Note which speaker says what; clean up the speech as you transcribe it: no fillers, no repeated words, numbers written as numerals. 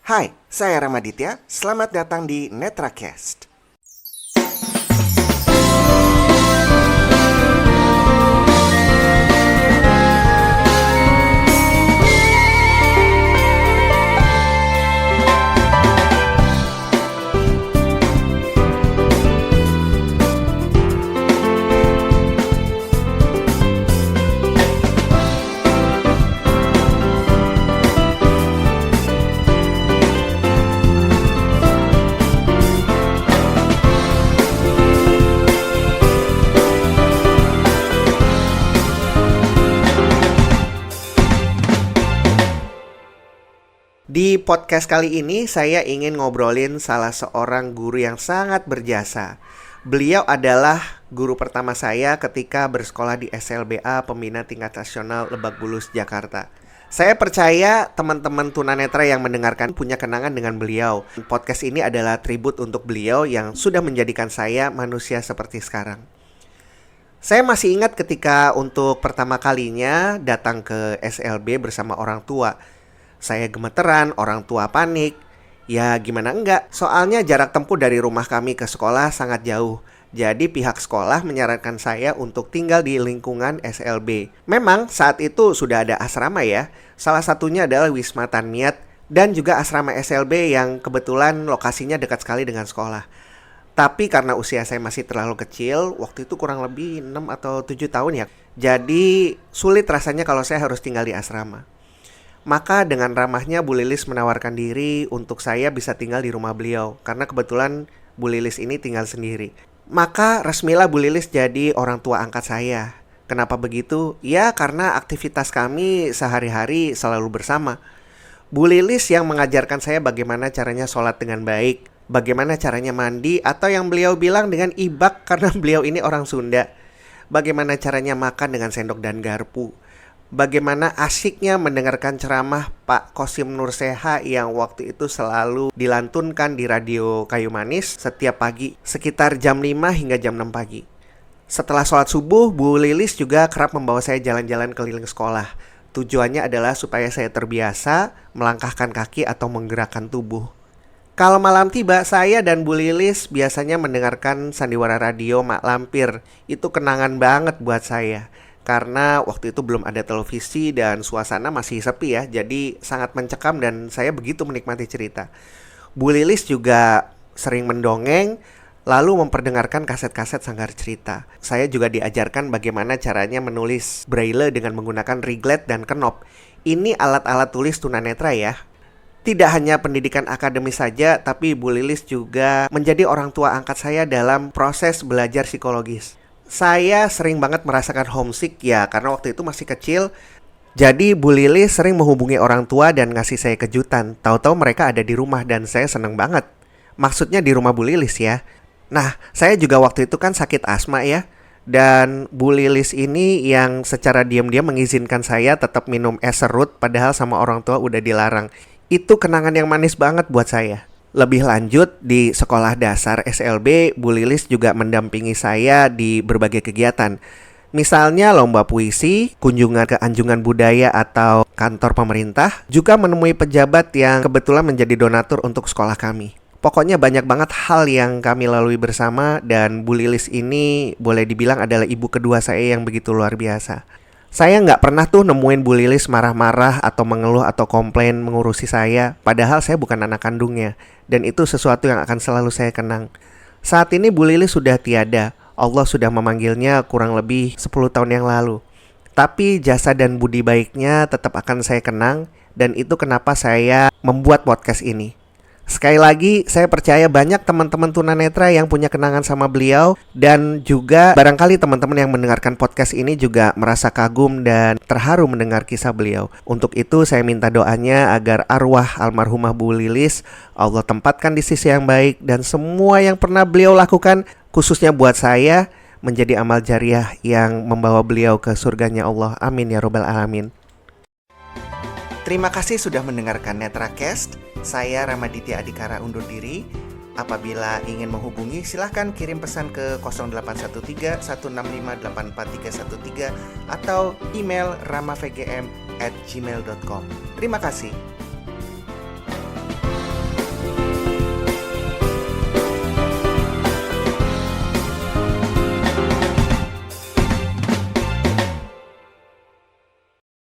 Speaker 1: Hai, saya Ramaditya. Selamat datang di NetraCast. Di podcast kali ini saya ingin ngobrolin salah seorang guru yang sangat berjasa. Beliau adalah guru pertama saya ketika bersekolah di SLBA Pembina Tingkat Nasional Lebak Bulus, Jakarta. Saya percaya teman-teman tunanetra yang mendengarkan punya kenangan dengan beliau. Podcast ini adalah tribut untuk beliau yang sudah menjadikan saya manusia seperti sekarang. Saya masih ingat ketika untuk pertama kalinya datang ke SLB bersama orang tua. Saya gemeteran, orang tua panik. Ya gimana enggak, soalnya jarak tempuh dari rumah kami ke sekolah sangat jauh. Jadi pihak sekolah menyarankan saya untuk tinggal di lingkungan SLB. Memang saat itu sudah ada asrama ya. Salah satunya adalah Wisma Taniat dan juga asrama SLB yang kebetulan lokasinya dekat sekali dengan sekolah. Tapi karena usia saya masih terlalu kecil, waktu itu kurang lebih 6 atau 7 tahun ya. Jadi sulit rasanya kalau saya harus tinggal di asrama. Maka dengan ramahnya Bu Lilis menawarkan diri untuk saya bisa tinggal di rumah beliau. Karena kebetulan Bu Lilis ini tinggal sendiri. Maka resmilah Bu Lilis jadi orang tua angkat saya. Kenapa begitu? Ya karena aktivitas kami sehari-hari selalu bersama. Bu Lilis yang mengajarkan saya bagaimana caranya sholat dengan baik, bagaimana caranya mandi, atau yang beliau bilang dengan ibak karena beliau ini orang Sunda, bagaimana caranya makan dengan sendok dan garpu. Bagaimana asyiknya mendengarkan ceramah Pak Kosim Nurseha yang waktu itu selalu dilantunkan di radio Kayu Manis setiap pagi sekitar jam 5 hingga jam 6 pagi. Setelah sholat subuh, Bu Lilis juga kerap membawa saya jalan-jalan keliling sekolah. Tujuannya adalah supaya saya terbiasa melangkahkan kaki atau menggerakkan tubuh. Kalau malam tiba, saya dan Bu Lilis biasanya mendengarkan sandiwara radio Mak Lampir. Itu kenangan banget buat saya. Karena waktu itu belum ada televisi dan suasana masih sepi ya. Jadi sangat mencekam dan saya begitu menikmati cerita. Bu Lilis juga sering mendongeng, lalu memperdengarkan kaset-kaset Sanggar Cerita. Saya juga diajarkan bagaimana caranya menulis braille dengan menggunakan riglet dan kenop. Ini alat-alat tulis tunanetra ya. Tidak hanya pendidikan akademis saja, tapi Bu Lilis juga menjadi orang tua angkat saya dalam proses belajar psikologis. Saya sering banget merasakan homesick ya karena waktu itu masih kecil. Jadi Bu Lilis sering menghubungi orang tua dan ngasih saya kejutan. Tahu-tahu mereka ada di rumah dan saya seneng banget. Maksudnya di rumah Bu Lilis ya. Nah, saya juga waktu itu kan sakit asma ya. Dan Bu Lilis ini yang secara diam-diam mengizinkan saya tetap minum es serut padahal sama orang tua udah dilarang. Itu kenangan yang manis banget buat saya. Lebih lanjut, di sekolah dasar SLB, Bu Lilis juga mendampingi saya di berbagai kegiatan. Misalnya lomba puisi, kunjungan ke anjungan budaya atau kantor pemerintah, juga menemui pejabat yang kebetulan menjadi donatur untuk sekolah kami. Pokoknya banyak banget hal yang kami lalui bersama dan Bu Lilis ini boleh dibilang adalah ibu kedua saya yang begitu luar biasa. Saya nggak pernah tuh nemuin Bu Lilis marah-marah atau mengeluh atau komplain mengurusi saya. Padahal saya bukan anak kandungnya. Dan itu sesuatu yang akan selalu saya kenang. Saat ini Bu Lilis sudah tiada. Allah sudah memanggilnya kurang lebih 10 tahun yang lalu. Tapi jasa dan budi baiknya tetap akan saya kenang. Dan itu kenapa saya membuat podcast ini. Sekali lagi, saya percaya banyak teman-teman tunanetra yang punya kenangan sama beliau. Dan juga barangkali teman-teman yang mendengarkan podcast ini juga merasa kagum dan terharu mendengar kisah beliau. Untuk itu saya minta doanya agar arwah almarhumah Bu Lilis Allah tempatkan di sisi yang baik. Dan semua yang pernah beliau lakukan, khususnya buat saya, menjadi amal jariah yang membawa beliau ke surganya Allah. Amin ya robbal alamin. Terima kasih sudah mendengarkan NetraCast. Saya Ramaditya Adhikara undur diri. Apabila ingin menghubungi, silahkan kirim pesan ke 0813 165 84313 atau email ramavgm@gmail.com. Terima kasih.